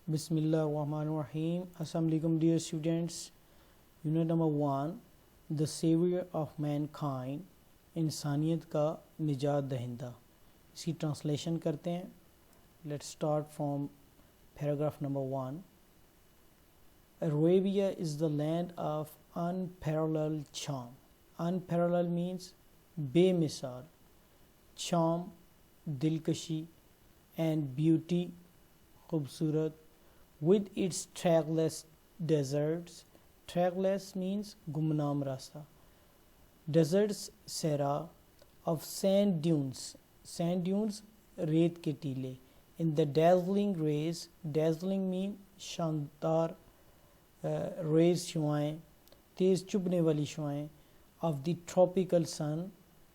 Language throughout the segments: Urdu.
بسم اللہ الرحمن الرحیم. السلام علیکم dear students. Unit number 1 the saviour of mankind, انسانیت کا نجات دہندہ. اس کی ٹرانسلیشن کرتے ہیں. Let's start from paragraph number 1. Arabia is the land of unparalleled charm. Unparalleled means بے مثال, charm دلکشی, and beauty خوبصورت, with its trackless deserts. Trackless means گمنام راستہ. Deserts صحرا, of sand dunes. Sand dunes ریت کے ٹیلے. In the dazzling rays, dazzling mean شاندار, rays شعائیں, تیز چبھنے والی شعائیں, of the tropical sun.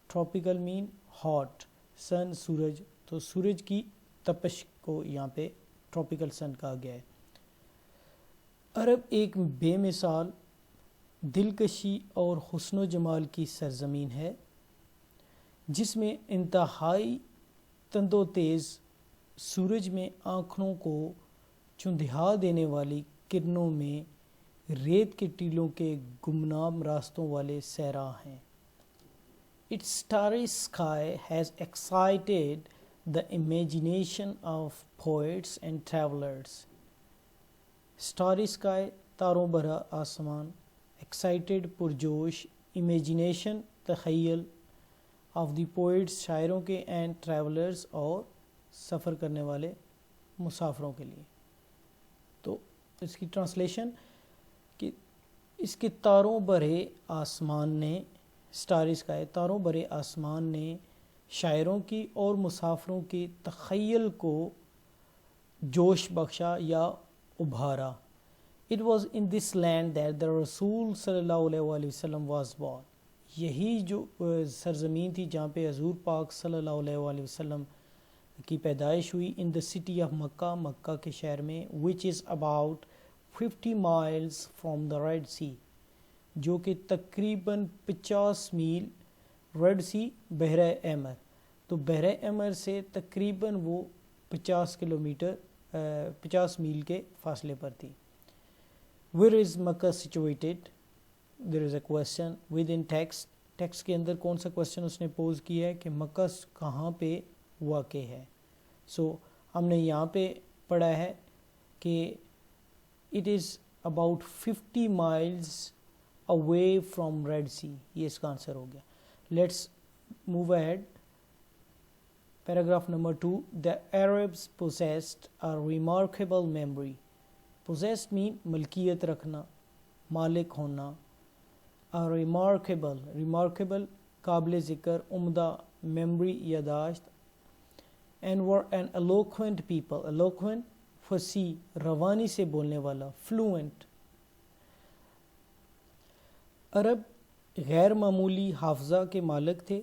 Tropical mean hot, sun سورج, تو سورج کی تپش کو یہاں پہ ٹراپیکل سن کہا گیا ہے. عرب ایک بے مثال دلکشی اور حسن و جمال کی سرزمین ہے جس میں انتہائی تند و تیز سورج میں آنکھوں کو چندھا دینے والی کرنوں میں ریت کے ٹیلوں کے گمنام راستوں والے صحرا ہیں. Its starry sky has excited the imagination of poets and travelers. Starry sky تاروں بھرا آسمان, excited پرجوش, imagination تخیل, of the poets شاعروں کے, and travelers اور سفر کرنے والے مسافروں کے لیے. تو اس کی ٹرانسلیشن کہ اس کے تاروں بھرے آسمان نے, اسٹاری اسکائی تاروں بھرے آسمان نے شاعروں کی اور مسافروں کی تخیل کو جوش بخشا یا ابھارا. It was in this land that the رسول صلی اللہ علیہ وآلہ وسلم was born. یہی جو سرزمین تھی جہاں پہ حضور پاک صلی اللہ علیہ وآلہ وسلم کی پیدائش ہوئی. in the city of مکہ, مکہ کے شہر میں, which is about 50 miles from the Red Sea, جو کہ تقریباً 50 میل, ریڈ سی بحرہ احمر, تو بحرہ احمر سے تقریباً وہ 50 کلومیٹر 50 میل کے فاصلے پر تھی. Where is Makkah situated? There is a question within text. Text کے اندر کون سا کوشچن اس نے پوز کیا ہے کہ مکہ کہاں پہ واقع ہے. سو ہم نے یہاں پہ پڑھا ہے کہ it is about 50 miles away from Red Sea. یہ اس کا آنسر ہو گیا. Let's move ahead. Paragraph number 2. The Arabs possessed a remarkable memory. Possessed mean ملکیت رکھنا, مالک ہونا. A remarkable قابل ذکر, عمدہ, memory یاداشت. And were an eloquent people. Eloquent فصیح, روانی سے بولنے والا, fluent. عرب غیر معمولی حافظہ کے مالک تھے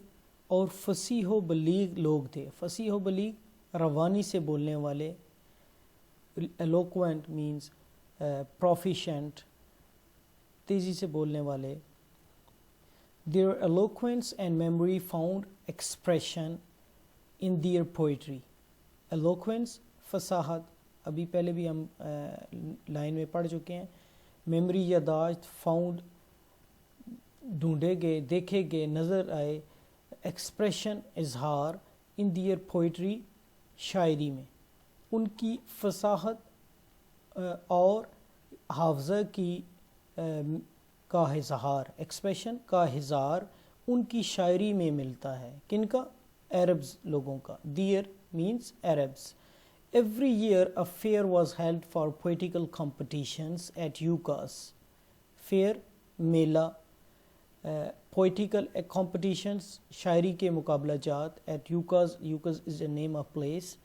اور فصیح و بلیغ لوگ تھے. فصیح و بلیغ روانی سے بولنے والے. eloquent means proficient, تیزی سے بولنے والے. Their eloquence and memory found expression in their poetry. Eloquence فصاحت, ابھی پہلے بھی ہم لائن میں پڑھ چکے ہیں. memory یاداشت, found ڈھونڈے گئے, دیکھے گئے, نظر آئے. ایکسپریشن اظہار, ان دیئر پوئٹری شاعری میں. ان کی فصاحت اور حافظہ کی کا اظہار, ایکسپریشن کا اظہار ان کی شاعری میں ملتا ہے. کن کا؟ عربز لوگوں کا. There means Arabs. Every year a fair was held for poetical competitions at UCAS. fair میلہ, poetical competitions شاعری کے مقابلہ جات, at UCAS. UCAS is a name of place.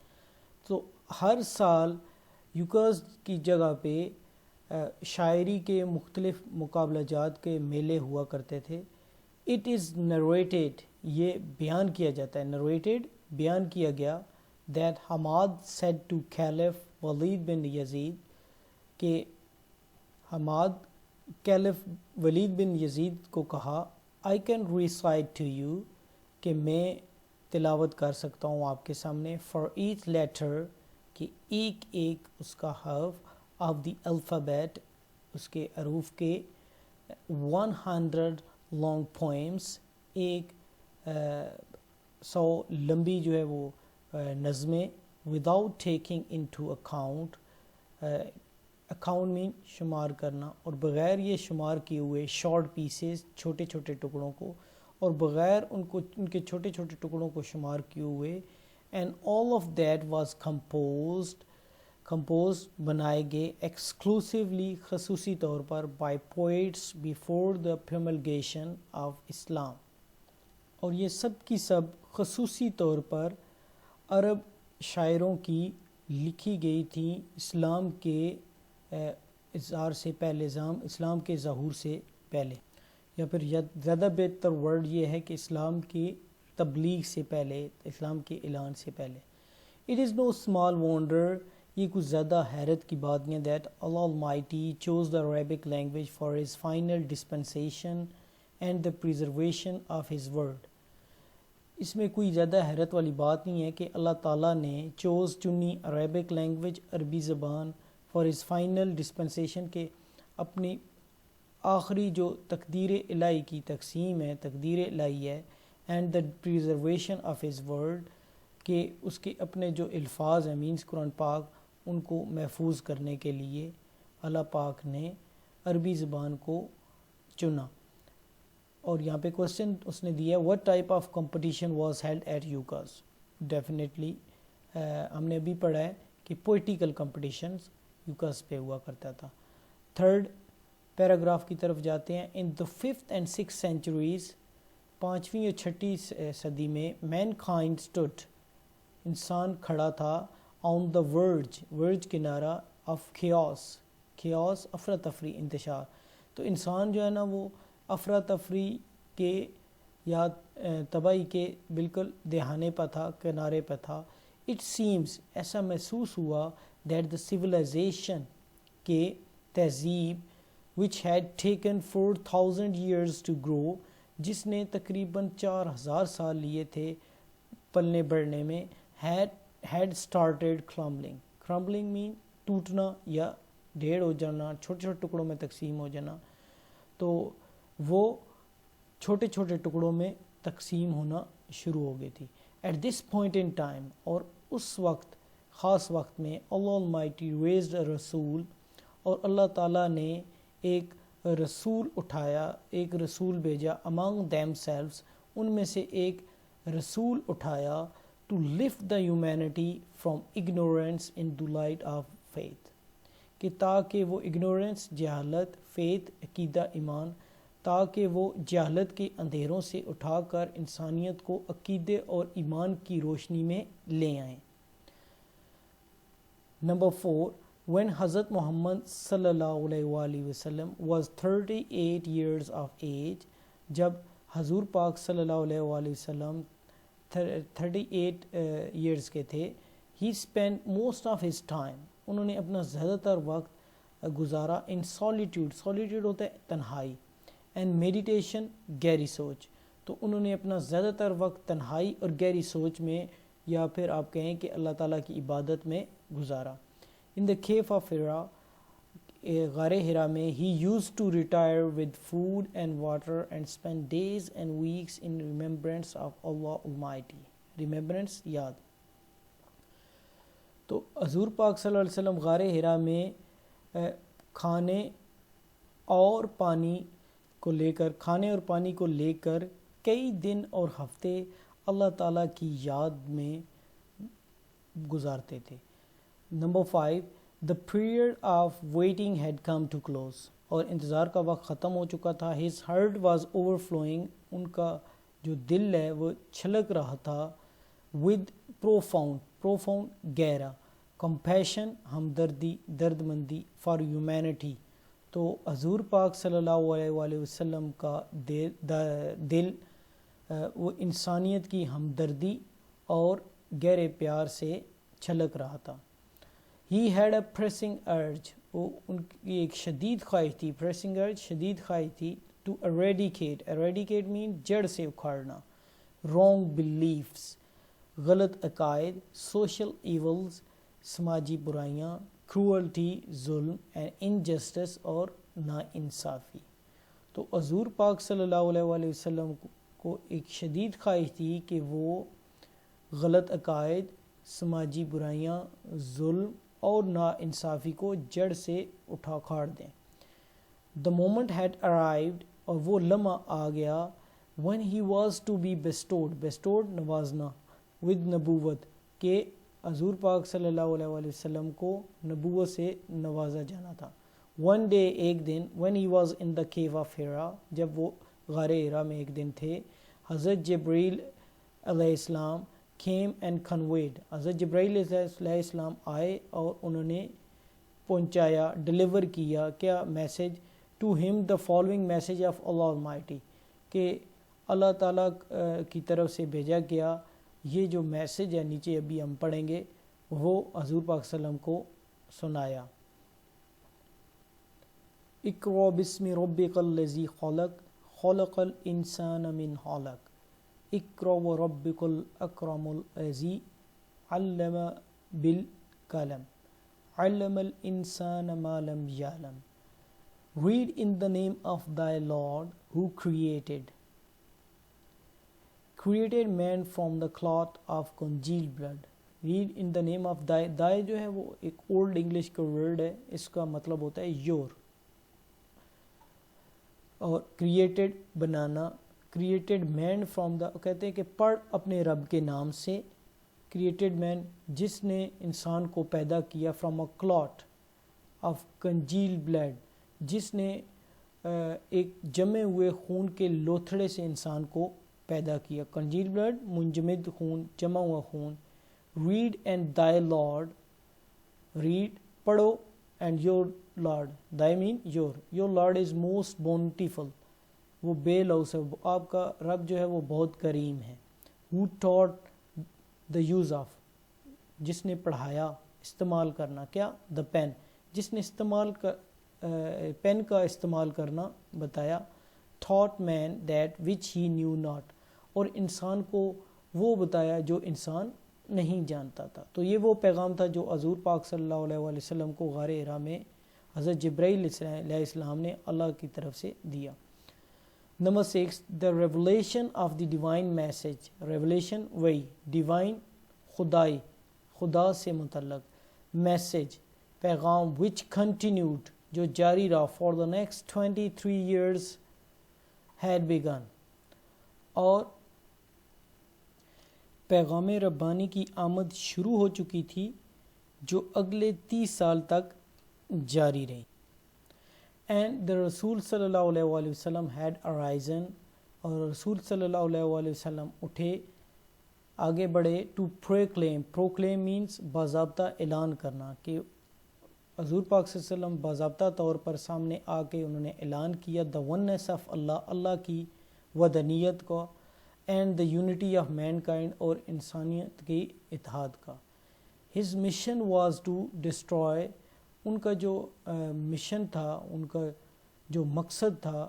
تو ہر سال یوکاز کی جگہ پہ شاعری کے مختلف مقابلہ جات کے میلے ہوا کرتے تھے. It is narrated, یہ بیان کیا جاتا ہے, narrated بیان کیا گیا, that Hammad said to Caliph ولید بن یزید, کہ حماد کیلف ولید بن یزید کو کہا, I can recite to you, کہ میں تلاوت کر سکتا ہوں آپ کے سامنے, for each letter کہ ایک ایک اس کا حرف آف دی الفابیٹ اس کے حروف کے 100 لانگ پوئمس، ایک 100 لمبی جو ہے وہ نظمیں، without taking into account, account مین شمار کرنا، اور بغیر یہ شمار کیے ہوئے شارٹ پیسز چھوٹے چھوٹے ٹکڑوں کو، اور بغیر ان کے چھوٹے چھوٹے ٹکڑوں کو شمار کیے ہوئے، and all of that was compose بنائے گئے ایکسکلوسیولی خصوصی طور پر by poets before the promulgation of Islam, اور یہ سب کی سب خصوصی طور پر عرب شاعروں کی لکھی گئی تھیں اسلام کے اظہار سے پہلے، اسلام کے ظہور سے پہلے، یا پھر زیادہ بہتر ورڈ یہ ہے کہ اسلام کی تبلیغ سے پہلے، اسلام کے اعلان سے پہلے۔ It is no small wonder, یہ کچھ زیادہ حیرت کی بات نہیں ہے، that Allah almighty chose the Arabic language for his final dispensation and the preservation of his word. اس میں کوئی زیادہ حیرت والی بات نہیں ہے کہ اللہ تعالیٰ نے چنی عربک لینگویج، عربی زبان، فار ہز فائنل ڈسپنسیشن، کے اپنی آخری جو تقدیر الہی کی تقسیم ہے، تقدیر الہی ہے، and the preservation of his word, کہ اس کے اپنے جو الفاظ ہیں مینس قرآن پاک، ان کو محفوظ کرنے کے لیے اللہ پاک نے عربی زبان کو چنا۔ اور یہاں پہ کوسچن اس نے دیا what type of competition was held at UCAS؟ Definitely ہم نے ابھی پڑھا ہے کہ پوئٹیکل کمپٹیشنز UCAS پہ ہوا کرتا تھا۔ تھرڈ پیراگراف کی طرف جاتے ہیں۔ ان the 5th and 6th centuries، 5ویں اور 6ٹھی صدی میں mankind stood، انسان کھڑا تھا on the verge کنارہ of chaos افراتفری، انتشار۔ تو انسان جو ہے نا وہ افراتفری کے یا تباہی کے بالکل دہانے پہ تھا، کنارے پہ تھا۔ اٹ سیمز، ایسا محسوس ہوا، دیٹ دا civilization، کہ تہذیب which had taken 4,000 years to grow، جس نے تقریباً 4,000 سال لیے تھے پلنے بڑھنے میں، had started crumbling mean ٹوٹنا یا ڈھیر ہو جانا، چھوٹے چھوٹے ٹکڑوں میں تقسیم ہو جانا، تو وہ چھوٹے چھوٹے ٹکڑوں میں تقسیم ہونا شروع ہو گئی تھی۔ At this point in time, اور اس وقت خاص وقت میں، اللہ المائٹی raised a رسول، اور اللہ تعالیٰ نے ایک رسول اٹھایا، ایک رسول بھیجا، among themselves، ان میں سے ایک رسول اٹھایا، to lift the humanity from ignorance into light of faith، کہ تاکہ وہ ignorance جہالت، faith عقیدہ ایمان، تاکہ وہ جہالت کے اندھیروں سے اٹھا کر انسانیت کو عقیدے اور ایمان کی روشنی میں لے آئیں۔ نمبر 4، when حضرت محمد صلی اللہ علیہ وآلہ وسلم was 38 years of age، جب حضور پاک صلی اللہ علیہ وآلہ وسلم 38 years کے تھے، he spent most of his time، انہوں نے اپنا زیادہ تر وقت گزارا in solitude ہوتا ہے تنہائی، and meditation گہری سوچ، تو انہوں نے اپنا زیادہ تر وقت تنہائی اور گہری سوچ میں، یا پھر آپ کہیں کہ اللہ تعالیٰ کی عبادت میں گزارا۔ in the cave of Hira، غار ہرا میں، he used to retire with food and water and spend days and weeks in remembrance of Allah Almighty، remembrance یاد۔ تو حضور پاک صلی اللہ علیہ وسلم غار ہرا میں کھانے اور پانی کو لے کر کئی دن اور ہفتے اللہ تعالیٰ کی یاد میں گزارتے تھے۔ Number 5، the period of waiting had come to close، اور انتظار کا وقت ختم ہو چکا تھا۔ his heart was overflowing، ان کا جو دل ہے وہ چھلک رہا تھا، with profound گہرا، compassion ہمدردی، درد مندی، for humanity، تو حضور پاک صلی اللہ علیہ وآلہ وسلم کا دل وہ انسانیت کی ہمدردی اور گہرے پیار سے چھلک رہا تھا۔ He had a pressing urge، وہ ان کی ایک شدید خواہش تھی، pressing urge شدید خواہش تھی، to eradicate mean جڑ سے اکھاڑنا، wrong beliefs غلط عقائد، social evils سماجی برائیاں, cruelty ظلم, and injustice اور ناانصافی. تو حضور پاک صلی اللہ علیہ وآلہ وسلم کو ایک شدید خواہش تھی کہ وہ غلط عقائد, سماجی برائیاں, ظلم اور ناانصافی کو جڑ سے اٹھا کھاڑ دیں. The moment had arrived, اور وہ لمحہ آ گیا, when he was to be bestowed نوازنا, with نبوت, کہ حضور پاک صلی اللہ علیہ وآلہ وسلم کو نبوت سے نوازا جانا تھا. One day, ایک دن, when he was in the cave of Hira, جب وہ غار ہیرا میں ایک دن تھے, حضرت جبرائیل علیہ السلام came and conveyed, حضرت جبرائیل علیہ السلام آئے اور انہوں نے پہنچایا, ڈلیور کیا کیا message, to him the following message of Allah Almighty, کہ اللہ تعالیٰ کی طرف سے بھیجا گیا یہ جو میسج ہے, نیچے ابھی ہم پڑھیں گے, وہ حضور پاک صلی اللہ علیہ وسلم کو سنایا. اقرأ بسم ربک الذی خلق خلق الانسان من علق اقرأ وربک الاکرم الذی علم بالقلم علم الانسان ما لم یعلم. Read in the name of thy Lord who created man from the cloth of congealed blood. Read in the name of thy جو ہے وہ ایک اولڈ انگلش کا ورڈ ہے, اس کا مطلب ہوتا ہے your, اور created banana, created man from the, کہتے ہیں کہ پڑھ اپنے رب کے نام سے, created man جس نے انسان کو پیدا کیا, from a clot of congealed blood, جس نے ایک جمے ہوئے خون کے لوتھڑے سے انسان کو پیدا کیا. کنجیل بلڈ منجمد خون, جمع ہوا خون. Read and thy Lord, read پڑھو, and your Lord, thy mean your Lord is most bountiful, وہ بے لوث ہے, آپ کا رب جو ہے وہ بہت کریم ہے. who taught the use of, جس نے پڑھایا, استعمال کرنا, کیا, the pen, جس نے استعمال پین کا استعمال کرنا بتایا. taught man that which he knew not, اور انسان کو وہ بتایا جو انسان نہیں جانتا تھا. تو یہ وہ پیغام تھا جو حضور پاک صلی اللہ علیہ وآلہ وسلم کو غار ہرا میں حضرت جبرائیل علیہ السلام نے اللہ کی طرف سے دیا. Number 6, the revelation of the divine message. revelation وہی, divine خدائی, خدا سے متعلق, message پیغام, which continued جو جاری رہا, for the next 23 years had begun, اور پیغام ربانی کی آمد شروع ہو چکی تھی جو اگلے 30 سال تک جاری رہی. and the رسول صلی اللہ علیہ وآلہ وسلم had arisen, اور رسول صلی اللہ علیہ وآلہ وسلم اٹھے, آگے بڑھے, to proclaim means باضابطہ اعلان کرنا, کہ حضور پاک صلی اللہ علیہ وسلم باضابطہ طور پر سامنے آ کے انہوں نے اعلان کیا the oneness of اللہ, اللہ کی وحدانیت کو, and the unity of mankind, اور انسانیت کی اتحاد کا. his mission was to destroy, ان کا جو مشن تھا, ان کا جو مقصد تھا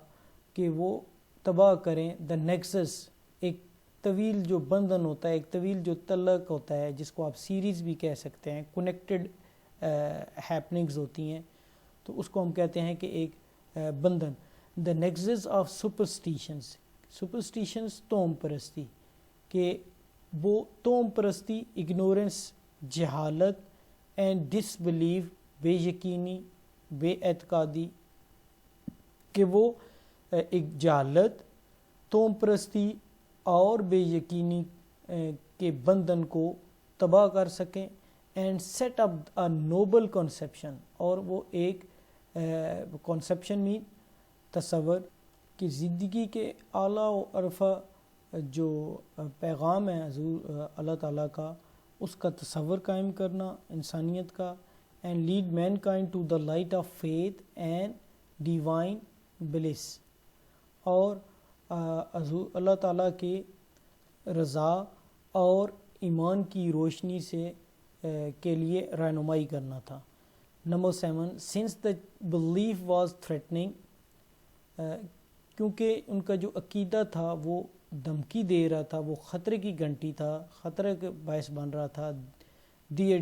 کہ وہ تباہ کریں the nexus, ایک طویل جو بندھن ہوتا ہے, ایک طویل جو تعلق ہوتا ہے, جس کو آپ سیریز بھی کہہ سکتے ہیں, کنیکٹڈ ہیپننگز ہوتی ہیں, تو اس کو ہم کہتے ہیں کہ ایک بندھن. the nexus of superstitions توم پرستی, کہ وہ توم پرستی, ignorance جہالت, and disbelief بے یقینی, بے اعتقادی, کہ وہ ایک جہالت, توم پرستی اور بے یقینی کے بندھن کو تباہ کر سکیں, and set up a noble conception, اور وہ ایک conception میں تصور, کہ زندگی کے اعلیٰ و عرفہ جو پیغام ہے حضور اللہ تعالیٰ کا, اس کا تصور قائم کرنا انسانیت کا, and lead mankind to the light of faith and divine bliss, اور حضور اللہ تعالیٰ کے رضا اور ایمان کی روشنی سے کے لیے رہنمائی کرنا تھا. Number 7, since the belief was threatening, کیونکہ ان کا جو عقیدہ تھا وہ دھمکی دے رہا تھا, وہ خطرے کی گھنٹی تھا, خطرے کے باعث بن رہا تھا. دیئر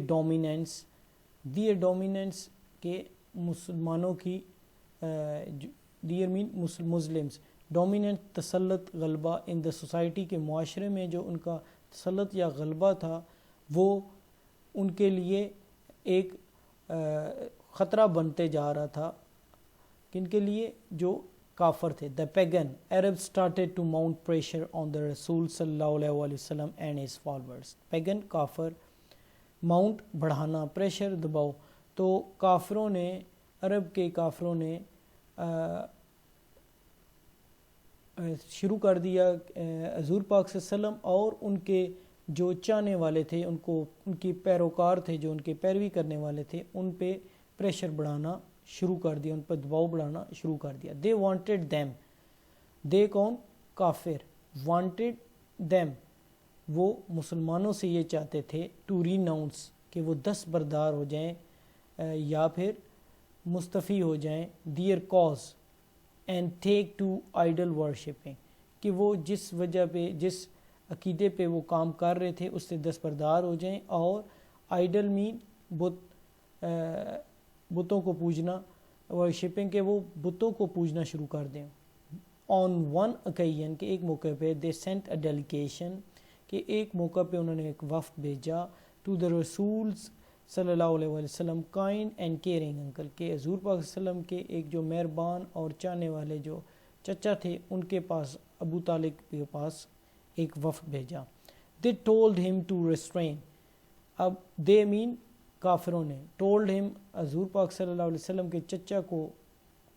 ڈومیننس کے مسلمانوں کی دیئر مین مسلمز ڈومیننٹ تسلط غلبہ ان دا سوسائٹی کے معاشرے میں جو ان کا تسلط یا غلبہ تھا وہ ان کے لیے ایک خطرہ بنتے جا رہا تھا. کن کے لیے؟ جو کافر تھے. The pagan Arab started to mount pressure on the رسول صلی اللہ علیہ وسلم اینڈ ہز فالوورز. پیگن کافر ماؤنٹ بڑھانا، پریشر دباؤ. تو کافروں نے، عرب کے کافروں نے شروع کر دیا حضور پاک صلی اللہ علیہ وسلم اور ان کے جو چاہنے والے تھے، ان کو ان کے پیروکار تھے جو ان کے پیروی کرنے والے تھے، ان پہ پریشر بڑھانا شروع کر دیا، ان پہ دباؤ بڑھانا شروع کر دیا. دے وانٹیڈ دیم، دے کون؟ کافر. وانٹیڈ دیم، وہ مسلمانوں سے یہ چاہتے تھے ٹو ریناؤنس، کہ وہ دستبردار ہو جائیں یا پھر مستفی ہو جائیں their cause and take to idol worshipping, کہ وہ جس وجہ پہ، جس عقیدے پہ وہ کام کر رہے تھے اس سے دستبردار ہو جائیں، اور آئیڈل مین بتوں کو پوجنا، ورشپنگ کہ وہ بتوں کو پوجنا شروع کر دیں. آن ون اوکیژن، کہ ایک موقع پہ دے سینٹ اے ڈیلیگیشن، کہ ایک موقع پہ انہوں نے ایک وفد بھیجا ٹو دا رسول صلی اللہ علیہ وسلم کائنڈ اینڈ کیئرنگ انکل، کہ حضور پاک صلی اللہ علیہ وسلم کے ایک جو مہربان اور چاہنے والے جو چچا تھے ان کے پاس، ابو طالب کے پاس ایک وفد بھیجا. They told him to restrain, اب دے مین کافروں نے، ٹولڈ ہم حضور پاک صلی اللہ علیہ وسلم کے چچا کو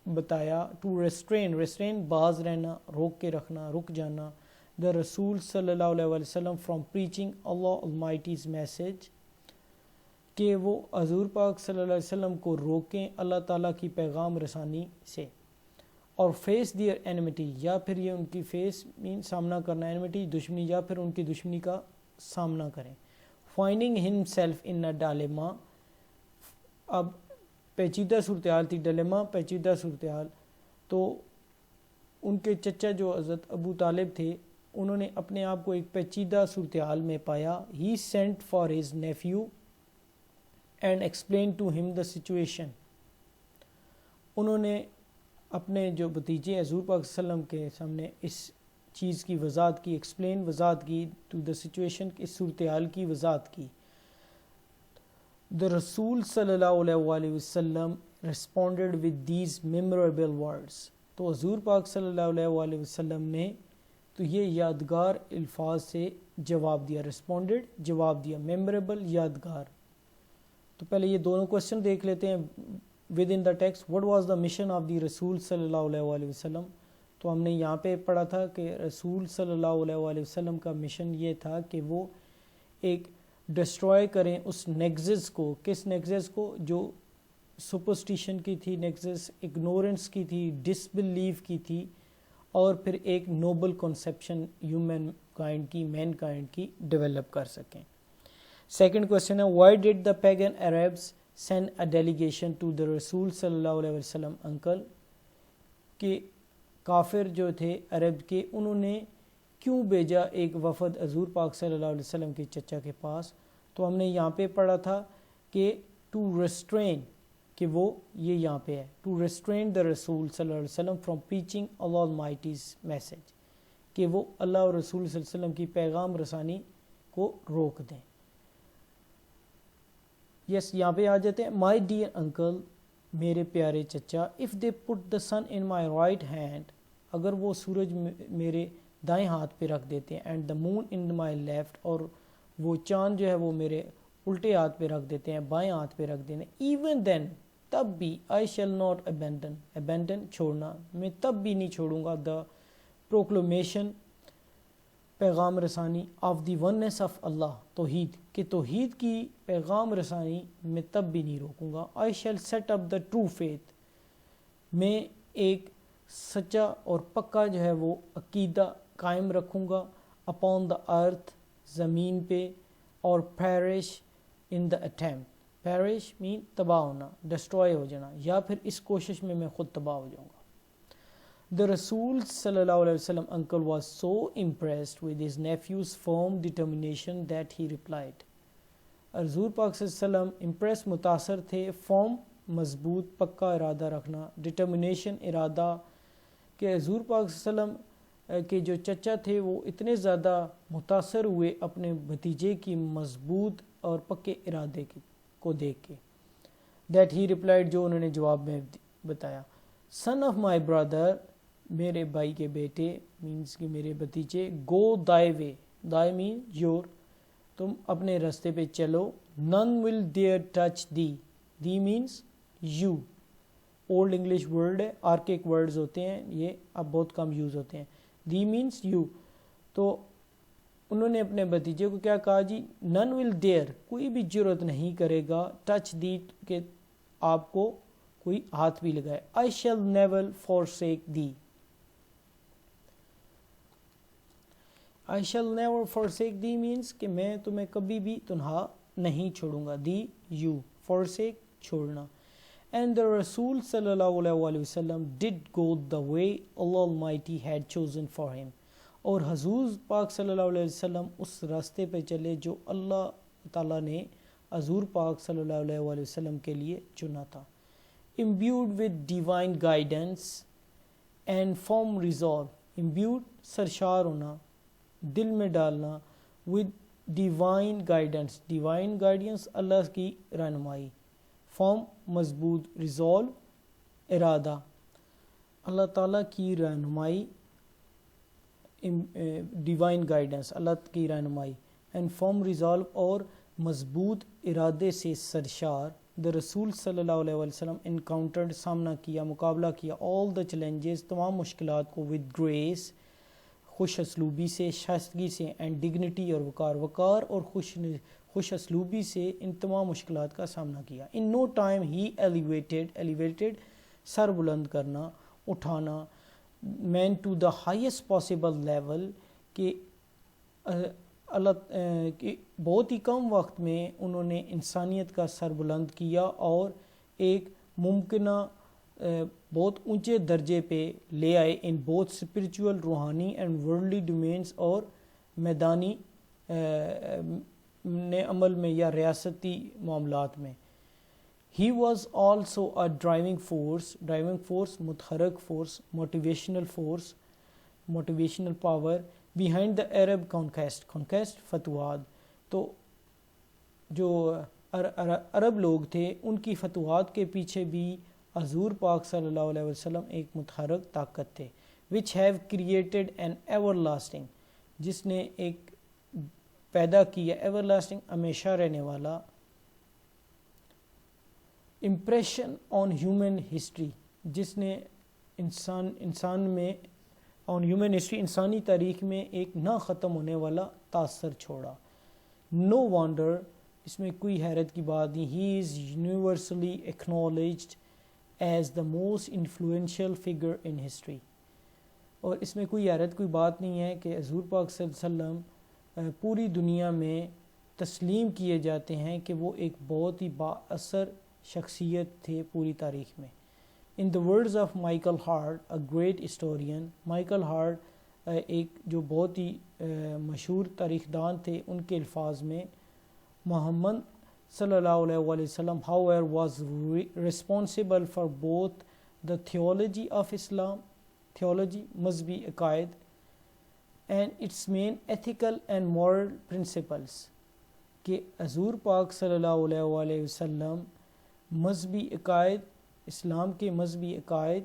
بتایا ٹو ریسٹرین باز رہنا، روک کے رکھنا، رک جانا. دا رسول صلی اللہ علیہ وسلم فرام پریچنگ اللہ المائٹیز میسج، کہ وہ حضور پاک صلی اللہ علیہ وسلم کو روکیں اللہ تعالیٰ کی پیغام رسانی سے. اور فیس دیئر اینیمیٹی، یا پھر یہ ان کی فیس مین سامنا کرنا، اینیمیٹی دشمنی، یا پھر ان کی دشمنی کا سامنا کریں. فائنڈنگ ہم سیلف ان اے ڈائلیما، اب پیچیدہ صورتحال تھی، ڈائلیما پیچیدہ صورتحال. تو ان کے چچا جو حضرت ابو طالب تھے انہوں نے اپنے آپ کو ایک پیچیدہ صورتحال میں پایا. He sent for his nephew and explain to him the situation, انہوں نے اپنے جو بھتیجے حضور پاک صلی اللہ علیہ وسلم کے سامنے اس چیز کی وضاحت کی، وضاحت کی ٹو دا سچویشن، اس صورتحال کی وضاحت کی. دا رسول صلی اللہ علیہ وسلم responded with these memorable words, تو حضور پاک صلی اللہ علیہ وسلم نے تو یہ یادگار الفاظ سے جواب دیا. ریسپونڈیڈ جواب دیا، میموریبل یادگار. تو پہلے یہ دونوں کوشچن دیکھ لیتے ہیں with in the text. What was the mission of the رسول صلی اللہ علیہ وسلم، تو ہم نے یہاں پہ پڑھا تھا کہ رسول صلی اللہ علیہ وسلم کا مشن یہ تھا کہ وہ ایک ڈسٹروائے کریں اس نیگزز کو. کس نیگزز کو؟ جو سپرسٹیشن کی تھی نیگزز، اگنورنس کی تھی، ڈس بلیف کی تھی، اور پھر ایک نوبل کنسیپشن ہیومن کائنڈ کی، مین کائنڈ کی ڈیولپ کر سکیں. سیکنڈ کوشچن ہے why did the pagan Arabs send a delegation to the رسول صلی اللہ علیہ وسلم انکل، کہ کافر جو تھے عرب کے انہوں نے کیوں بھیجا ایک وفد حضور پاک صلی اللہ علیہ وسلم کے چچا کے پاس. تو ہم نے یہاں پہ پڑھا تھا کہ ٹو ریسٹرین، کہ وہ یہ یہاں پہ ہے ٹو ریسٹرین دا رسول صلی اللہ علیہ وسلم فرام پریچنگ اللہ المائٹیز میسج، کہ وہ اللہ اور رسول صلی اللہ علیہ وسلم کی پیغام رسانی کو روک دیں. یس یہاں پہ آ جاتے ہیں. مائی ڈیئر انکل، میرے پیارے چچا، if they put the sun in my right hand, اگر وہ سورج میرے دائیں ہاتھ پہ رکھ دیتے ہیں، and the moon in my left, اور وہ چاند جو ہے وہ میرے الٹے ہاتھ پہ رکھ دیتے ہیں، بائیں ہاتھ پہ رکھ دیتے ہیں، ایون دین تب بھی آئی شیل ناٹ ابینڈن چھوڑنا، میں تب بھی نہیں چھوڑوں گا دا پروکلمیشن پیغام رسانی آف دی وننس آف اللہ، توحید، کہ توحید کی پیغام رسانی میں تب بھی نہیں روکوں گا. I shall set up the true faith, میں ایک سچا اور پکا جو ہے وہ عقیدہ قائم رکھوں گا اپون دا ارتھ، زمین پہ، اور پیرش ان دا اٹیمپٹ، پیرش مین تباہ ہونا، ڈسٹروائے ہو جانا، یا پھر اس کوشش میں خود تباہ ہو جاؤں گا. The Rasul sallallahu alaihi wasallam uncle was so impressed with his nephew's firm determination that he replied. حضور پاک صلی اللہ علیہ وسلم امپریس متاثر تھے فارم مضبوط پکا ارادہ رکھنا ڈٹرمنیشن ارادہ کہ حضور پاک صلی اللہ علیہ وسلم کے جو چچا تھے وہ اتنے زیادہ متاثر ہوئے اپنے بھتیجے کی مضبوط اور پکے ارادے کو دیکھ کے. دیٹ ہی ریپلائڈ جو انہوں نے جواب میں بتایا سن آف مائی برادر میرے بھائی کے بیٹے مینس کہ میرے بھتیجے گو دائی وے دائی مین یور تم اپنے راستے پہ چلو none will dare touch thee means you old English word ہے آرکیک ورڈز ہوتے ہیں یہ اب بہت کم یوز ہوتے ہیں دی مینس یو. تو انہوں نے اپنے بھتیجے کو کیا کہا جی none will dare کوئی بھی جرت نہیں کرے گا ٹچ دی کہ آپ کو کوئی ہاتھ بھی لگائے. I shall never forsake thee I shall never forsake thee means کہ میں تمہیں کبھی بھی تنہا نہیں چھوڑوں گا. دی یو forsake چھوڑنا. And the Rasul sallallahu alaihi wasallam did go the way Allah Almighty had chosen for him. اور حضور پاک صلی اللہ علیہ وسلم اس راستے پہ چلے جو اللہ تعالیٰ نے حضور پاک صلی اللہ علیہ وسلم کے لیے چنا تھا. Imbued with divine guidance and firm resolve. Imbued سرشار ہونا دل میں ڈالنا with divine guidance divine guidance اللہ کی رہنمائی firm مضبوط resolve ارادہ اللہ تعالیٰ کی رہنمائی divine guidance اللہ کی رہنمائی and firm resolve اور مضبوط ارادے سے سرشار the رسول صلی اللہ علیہ وسلم encountered سامنا کیا مقابلہ کیا all the challenges تمام مشکلات کو with grace خوش اسلوبی سے شائستگی سے اینڈ ڈگنیٹی اور وقار اور خوش اسلوبی سے ان تمام مشکلات کا سامنا کیا. ان نو ٹائم ہی ایلیویٹڈ سر بلند کرنا اٹھانا man to the highest possible level کہ اللہ کہ بہت ہی کم وقت میں انہوں نے انسانیت کا سر بلند کیا اور ایک ممکنہ بہت اونچے درجے پہ لے آئے ان بہت اسپریچول روحانی اینڈ ورلڈلی ڈومینس اور میدانی عمل میں یا ریاستی معاملات میں. He was also a driving force متحرک force motivational power behind the Arab conquest فتوحات. تو جو عرب لوگ تھے ان کی فتوحات کے پیچھے بھی حضور پاک صلی اللہ علیہ وسلم ایک متحرک طاقت تھے which have created an everlasting جس نے ایک پیدا کیا everlasting ہمیشہ رہنے والا impression on human history جس نے انسان میں on human history انسانی تاریخ میں ایک نہ ختم ہونے والا تاثر چھوڑا. no wonder اس میں کوئی حیرت کی بات نہیں he is universally acknowledged as the most influential figure in history. اور اس میں کوئی حیرت کوئی بات نہیں ہے کہ حضور پاک صلی اللہ علیہ وسلم پوری دنیا میں تسلیم کیے جاتے ہیں کہ وہ ایک بہت ہی با اثر شخصیت تھے پوری تاریخ میں. In the words of Michael Hart, a great historian, Michael Hart ایک جو بہت ہی مشہور تاریخ دان تھے ان کے الفاظ میں محمد صلی اللہ علیہ وسلم however was responsible for both the theology of Islam مذہبی عقائد and its main ethical and moral principles کہ حضور پاک صلی اللہ علیہ وسلم مذہبی عقائد اسلام کے مذہبی عقائد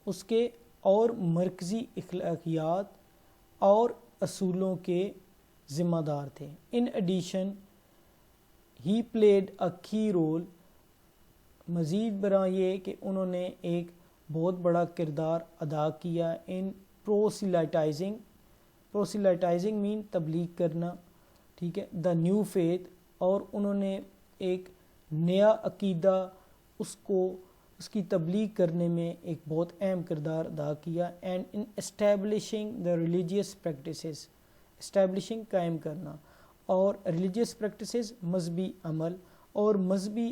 اس کے اور مرکزی اخلاقیات اور اصولوں کے ذمہ دار تھے. In addition he played a key role مزید برآں یہ کہ انہوں نے ایک بہت بڑا کردار ادا کیا ان proselytizing مین تبلیغ کرنا ٹھیک ہے دا نیو فیتھ اور انہوں نے ایک نیا عقیدہ اس کی تبلیغ کرنے میں ایک بہت اہم کردار ادا کیا and in establishing the religious practices establishing قائم کرنا اور ریلیجیس پریکٹسز مذہبی عمل اور مذہبی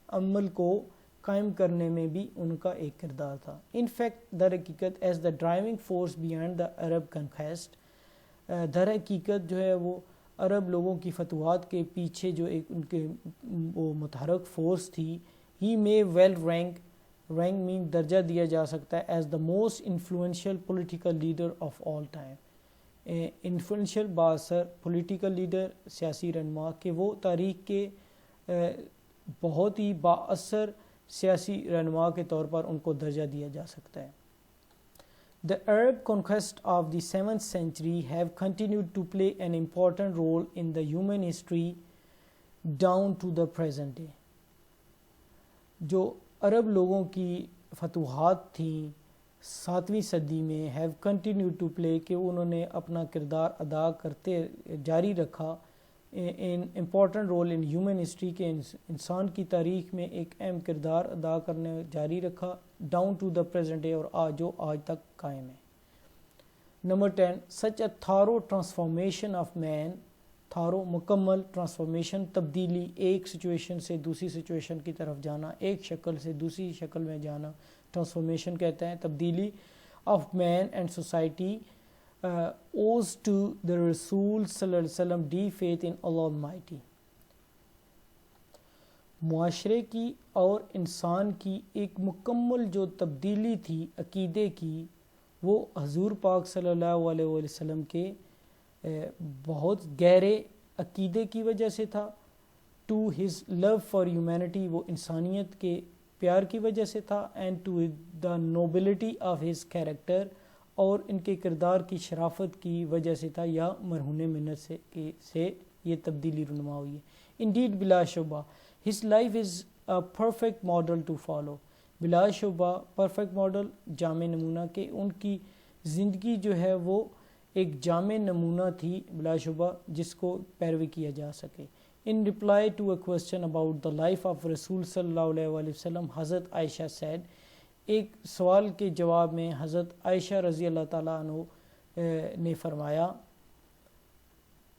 عمل کو قائم کرنے میں بھی ان کا ایک کردار تھا. ان فیکٹ در حقیقت as the driving force behind the Arab conquest در حقیقت جو ہے وہ عرب لوگوں کی فتوحات کے پیچھے جو ایک ان کے وہ متحرک فورس تھی. ہی may well rank mean درجہ دیا جا سکتا ہے as the most influential political leader of all time. Influential باثر پولیٹیکل لیڈر سیاسی رہنما کہ وہ تاریخ کے بہت ہی با اثر سیاسی رہنما کے طور پر ان کو درجہ دیا جا سکتا ہے. The Arab conquest of the 7th century have continued to play an important role in the human history down to the present day. جو عرب لوگوں کی فتوحات تھیں 7ویں صدی میں have continued to play کہ انہوں نے اپنا کردار ادا کرتے جاری رکھا an important role in human history کے انسان کی تاریخ میں ایک اہم کردار ادا کرنے جاری رکھا down to the present day اور جو آج تک قائم ہے. Number 10 such a thorough transformation of man. Thorough مکمل، ٹرانسفارمیشن تبدیلی، ایک سچویشن سے دوسری سچویشن کی طرف جانا، ایک شکل سے دوسری شکل میں جانا ٹرانسفارمیشن کہتے ہیں. تبدیلی of man and society owes to the رسول صلی اللہ علیہ وسلم deep faith in Allah Almighty. معاشرے کی اور انسان کی ایک مکمل جو تبدیلی تھی عقیدے کی وہ حضور پاک صلی اللہ علیہ وسلم کے بہت گہرے عقیدے کی وجہ سے تھا. to his love for humanity وہ انسانیت کے پیار کی وجہ سے تھا. and to the nobility of his character اور ان کے کردار کی شرافت کی وجہ سے تھا یا مرہون منت سے یہ تبدیلی رونما ہوئی ہے. indeed بلا شبہ his life is a perfect model to follow. بلا شبہ پرفیکٹ ماڈل جامع نمونہ کہ ان کی زندگی جو ہے وہ ایک جامع نمونہ تھی بلا شبہ جس کو پیروی کیا جا سکے. in reply to a question about the life of رسول صلی اللہ علیہ وسلم حضرت عائشہ said ایک سوال کے جواب میں حضرت عائشہ رضی اللہ تعالیٰ عنہ نے فرمایا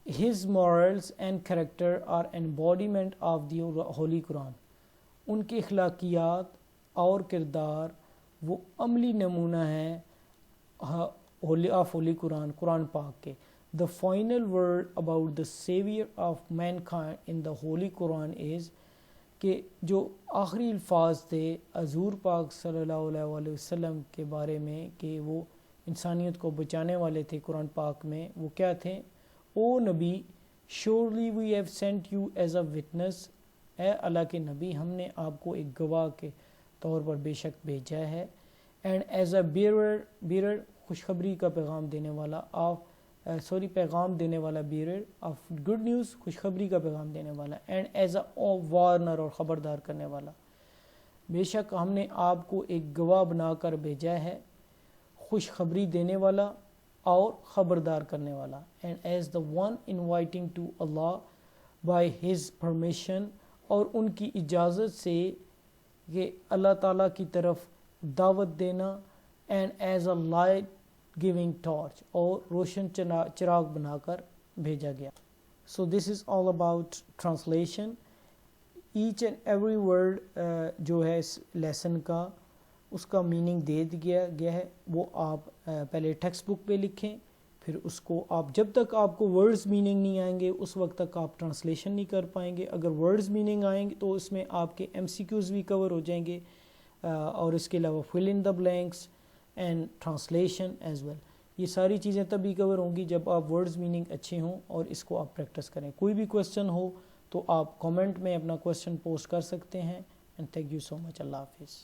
his morals and character are embodiment of the holy Quran. ان کے اخلاقیات اور کردار وہ عملی نمونہ ہیں آف ہولی قرآن، قرآن پاک کے. the final word about the savior of mankind in the holy Quran is کہ جو آخری الفاظ تھے حضور پاک صلی اللہ علیہ وسلم کے بارے میں کہ وہ انسانیت کو بچانے والے تھے قرآن پاک میں، وہ کیا تھے؟ او نبی surely we have sent you as a witness. اے اللہ کے نبی ہم نے آپ کو ایک گواہ کے طور پر بے شک بھیجا ہے. and as a bearer خوشخبری کا پیغام دینے والا پیغام دینے والا بیرر آف گڈ نیوز خوشخبری کا پیغام دینے والا. اینڈ ایز اے وارنر اور خبردار کرنے والا. بے شک ہم نے آپ کو ایک گواہ بنا کر بھیجا ہے، خوشخبری دینے والا اور خبردار کرنے والا. And as the one inviting to Allah by his permission اور ان کی اجازت سے کہ اللہ تعالیٰ کی طرف دعوت دینا. And as a light giving torch اور روشن چراغ بنا کر بھیجا گیا. So this is all about translation. Each and every word جو ہے اس لیسن کا اس کا میننگ دے دیا گیا ہے. وہ آپ پہلے ٹیکسٹ بک پہ لکھیں، پھر اس کو آپ جب تک آپ کو ورڈز میننگ نہیں آئیں گے اس وقت تک آپ ٹرانسلیشن نہیں کر پائیں گے. اگر ورڈز میننگ آئیں گے تو اس میں آپ کے MCQs بھی کور ہو جائیں گے اور اس کے علاوہ fill in the blanks and translation as well. یہ ساری چیزیں تبھی کور ہوں گی جب آپ ورڈز میننگ اچھے ہوں اور اس کو آپ پریکٹس کریں. کوئی بھی کویسچن ہو تو آپ کامنٹ میں اپنا کویسچن پوسٹ کر سکتے ہیں. اینڈ تھینک یو سو مچ. اللہ حافظ.